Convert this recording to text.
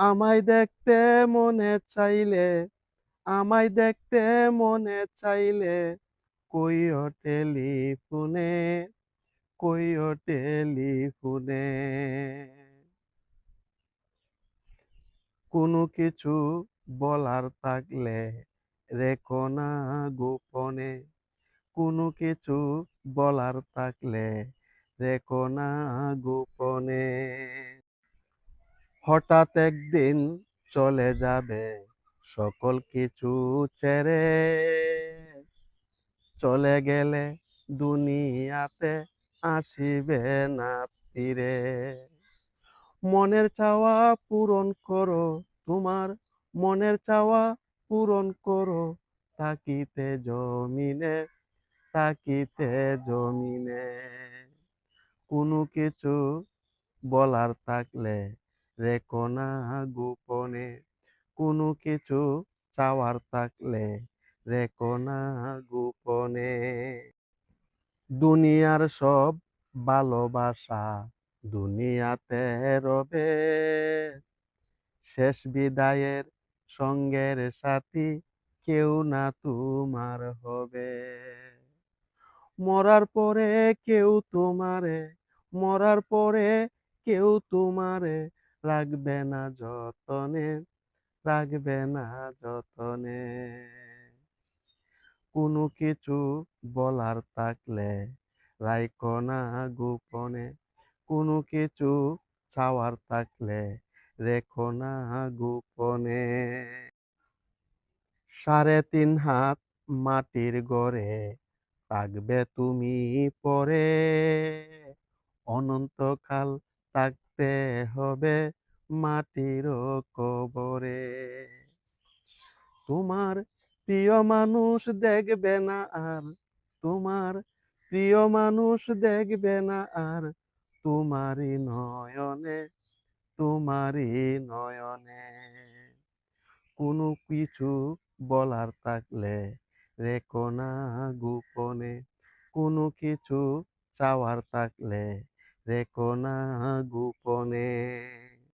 আমায় দেখতে মনে চাইলে, আমায় দেখতে মনে চাইলে, কইও টেলিফোনে, কইও টেলিফোনে। কোনো কিছু বলার থাকলে রেখো না গোপনে, কোনো কিছু বলার থাকলে রেখো না গোপনে। হঠাৎ একদিন চলে যাবে সকল কিছু ছেড়ে, চলে গেলে দুনিয়াতে আসিবে না ফিরে। মনের চাওয়া পূরণ করো, তোমার মনের চাওয়া পূরণ করো, থাকিতে জমিনে, থাকিতে জমিনে। কোনো কিছু বলার থাকলে রেখো না গোপনে, কোনো কিছু চাওয়ার থাকলে রেখো না গোপনে। দুনিয়ার সব ভালোবাসা দুনিয়াতে রবে, শেষ বিদায়ের সঙ্গের সাথী কেউ না তোমার হবে। মরার পরে কেউ তোমারে, মরার পরে কেউ তোমারে রাখবে না যতনে, রাখবে না যতনে। কোনো কিছু বলার থাকলে রাইখো না গোপনে, কোনো কিছু চাওয়ার থাকলে রেখো না গোপনে। ৩.৫ হাত মাটির ঘরে থাকবে তুমি পরে, অনন্তকাল থাকতে হবে মাটির কবরে। তোমার প্রিয় মানুষ দেখবে না আর, তোমার প্রিয় মানুষ দেখবে না আর, তোমারই নয়নে, তোমারই নয়নে। কোনো কিছু বলার থাকলে রেখো না গোপনে, কোনো কিছু চাওয়ার থাকলে রেখো না গোপনে।